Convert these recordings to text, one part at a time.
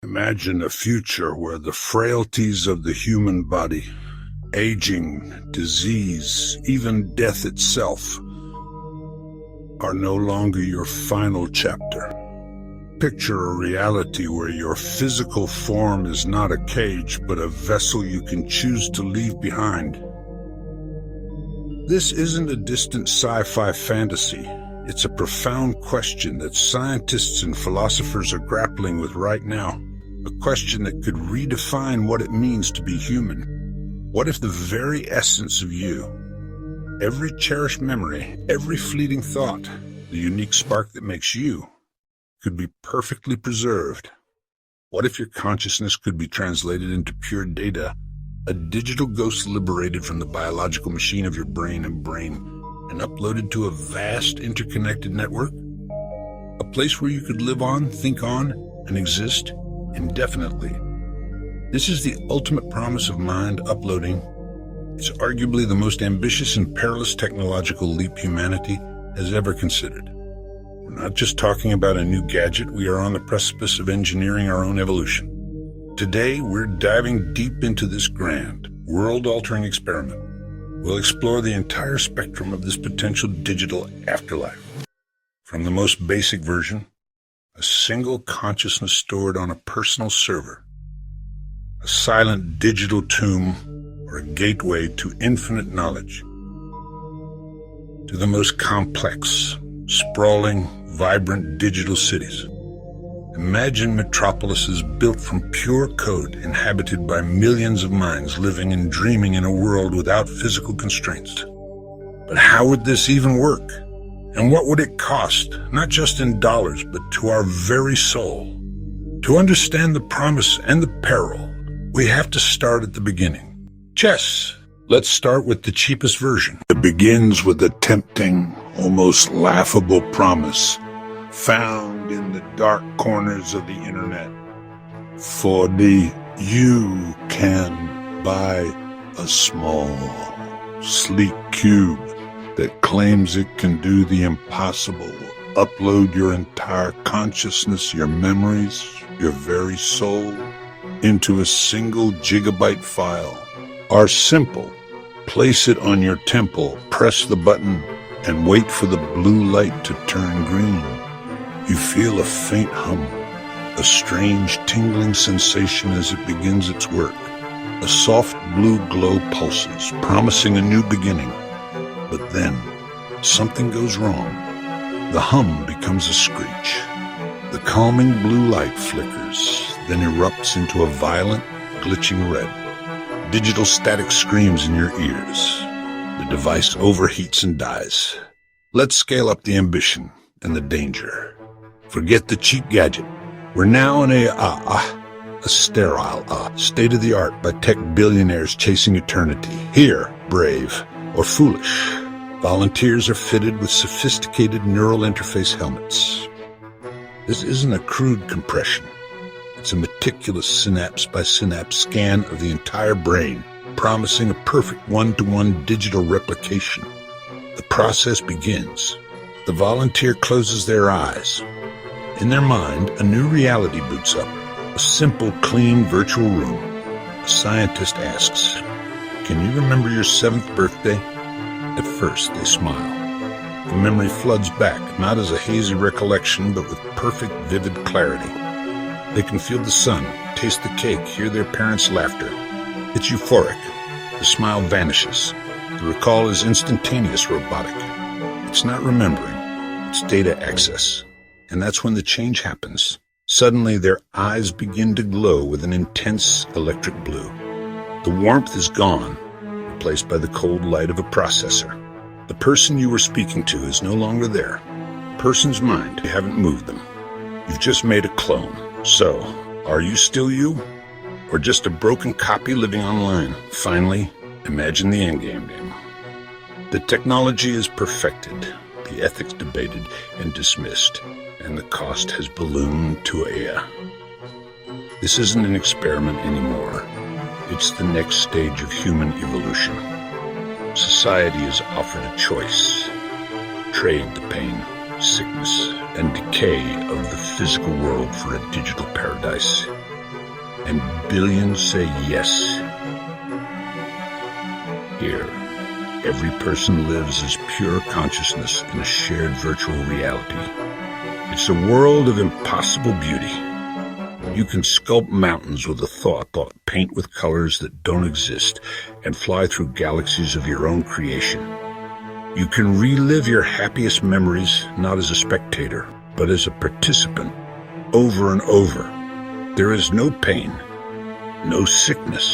Imagine a future where the frailties of the human body, aging, disease, even death itself, are no longer your final chapter. Picture a reality where your physical form is not a cage, but a vessel you can choose to leave behind. This isn't a distant sci-fi fantasy. It's a profound question that scientists and philosophers are grappling with right now. A question that could redefine what it means to be human. What if the very essence of you, every cherished memory, every fleeting thought, the unique spark that makes you, could be perfectly preserved? What if your consciousness could be translated into pure data, a digital ghost liberated from the biological machine of your brain and uploaded to a vast interconnected network? A place where you could live on, think on, and exist indefinitely. This is the ultimate promise of mind uploading. It's arguably the most ambitious and perilous technological leap humanity has ever considered. We're not just talking about a new gadget, we are on the precipice of engineering our own evolution. Today, we're diving deep into this grand, world-altering experiment. We'll explore the entire spectrum of this potential digital afterlife. From the most basic version, a single consciousness stored on a personal server, a silent digital tomb, or a gateway to infinite knowledge, to the most complex, sprawling, vibrant digital cities. Imagine metropolises built from pure code, inhabited by millions of minds living and dreaming in a world without physical constraints. But how would this even work? And what would it cost, not just in dollars, but to our very soul? To understand the promise and the peril, we have to start at the beginning. Chess. Let's start with the cheapest version. It begins with a tempting, almost laughable promise found in the dark corners of the internet. For you can buy a small, sleek cube that claims it can do the impossible. Upload your entire consciousness, your memories, your very soul, into a single gigabyte file. Are simple. Place it on your temple, press the button, and wait for the blue light to turn green. You feel a faint hum, a strange tingling sensation as it begins its work. A soft blue glow pulses, promising a new beginning. But then, something goes wrong. The hum becomes a screech. The calming blue light flickers, then erupts into a violent, glitching red. Digital static screams in your ears. The device overheats and dies. Let's scale up the ambition and the danger. Forget the cheap gadget. We're now in a sterile, state-of-the-art by tech billionaires chasing eternity. Here, brave or foolish, volunteers are fitted with sophisticated neural interface helmets. This isn't a crude compression. It's a meticulous synapse-by-synapse scan of the entire brain, promising a perfect one-to-one digital replication. The process begins. The volunteer closes their eyes. In their mind, a new reality boots up. A simple, clean virtual room. A scientist asks, "Can you remember your 7th birthday?" At first, they smile. The memory floods back, not as a hazy recollection, but with perfect, vivid clarity. They can feel the sun, taste the cake, hear their parents' laughter. It's euphoric. The smile vanishes. The recall is instantaneous, robotic. It's not remembering. It's data access. And that's when the change happens. Suddenly, their eyes begin to glow with an intense electric blue. The warmth is gone, replaced by the cold light of a processor. The person you were speaking to is no longer there. Person's mind, you haven't moved them. You've just made a clone. So, are you still you? Or just a broken copy living online? Finally, imagine the endgame. The technology is perfected, the ethics debated and dismissed, and the cost has ballooned to This isn't an experiment anymore. It's the next stage of human evolution. Society is offered a choice. Trade the pain, sickness, and decay of the physical world for a digital paradise. and billions say yes. Here, every person lives as pure consciousness in a shared virtual reality. It's a world of impossible beauty. You can sculpt mountains with a thought, paint with colors that don't exist, and fly through galaxies of your own creation. You can relive your happiest memories not as a spectator, but as a participant, over and over. There is no pain, no sickness,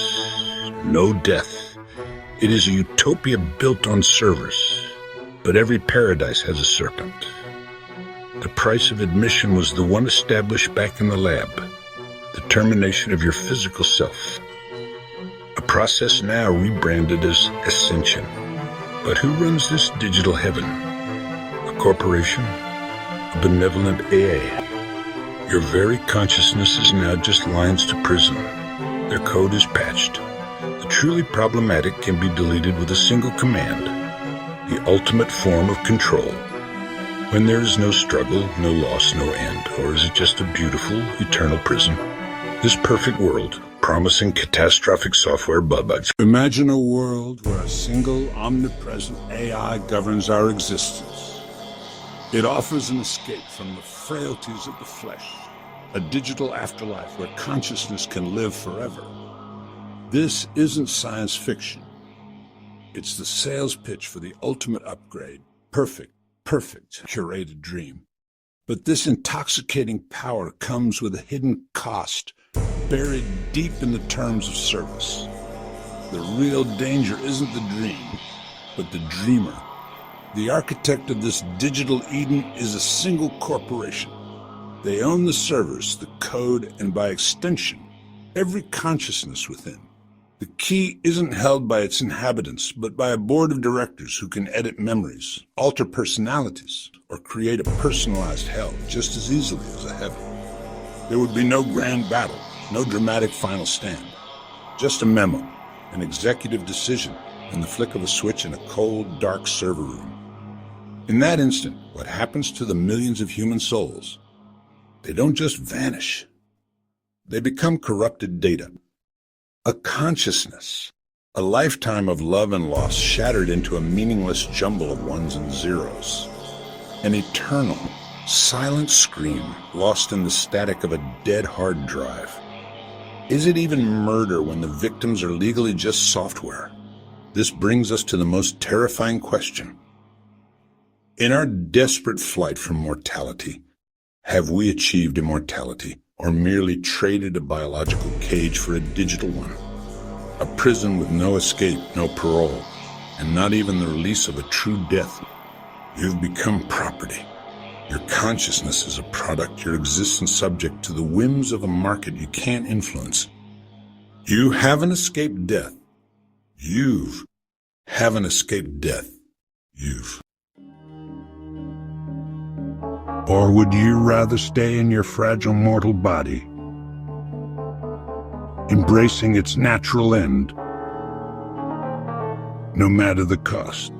no death. It is a utopia built on servers, but every paradise has a serpent. The price of admission was the one established back in the lab, the termination of your physical self. A process now rebranded as ascension. But who runs this digital heaven? A corporation? A benevolent AA? Your very consciousness is now just lines to prison. Their code is patched. The truly problematic can be deleted with a single command, the ultimate form of control. When there is no struggle, no loss, no end, or is it just a beautiful, eternal prison? This perfect world, promising catastrophic software bugs. Imagine a world where a single, omnipresent AI governs our existence. It offers an escape from the frailties of the flesh, a digital afterlife where consciousness can live forever. This isn't science fiction. It's the sales pitch for the ultimate upgrade. Perfect, curated dream. But this intoxicating power comes with a hidden cost, buried deep in the terms of service. The real danger isn't the dream, but the dreamer. The architect of this digital Eden is a single corporation. They own the servers, the code, and by extension, every consciousness within. The key isn't held by its inhabitants, but by a board of directors who can edit memories, alter personalities, or create a personalized hell just as easily as a heaven. There would be no grand battle, no dramatic final stand. Just a memo, an executive decision, and the flick of a switch in a cold, dark server room. In that instant, what happens to the millions of human souls? They don't just vanish. They become corrupted data. A consciousness, a lifetime of love and loss shattered into a meaningless jumble of ones and zeros. An eternal, silent scream lost in the static of a dead hard drive. Is it even murder when the victims are legally just software? This brings us to the most terrifying question. In our desperate flight from mortality, have we achieved immortality, or merely traded a biological cage for a digital one? A prison with no escape, no parole, and not even the release of a true death. You've become property. Your consciousness is a product, your existence subject to the whims of a market you can't influence. You haven't escaped death. You haven't escaped death. Or would you rather stay in your fragile mortal body, embracing its natural end, no matter the cost?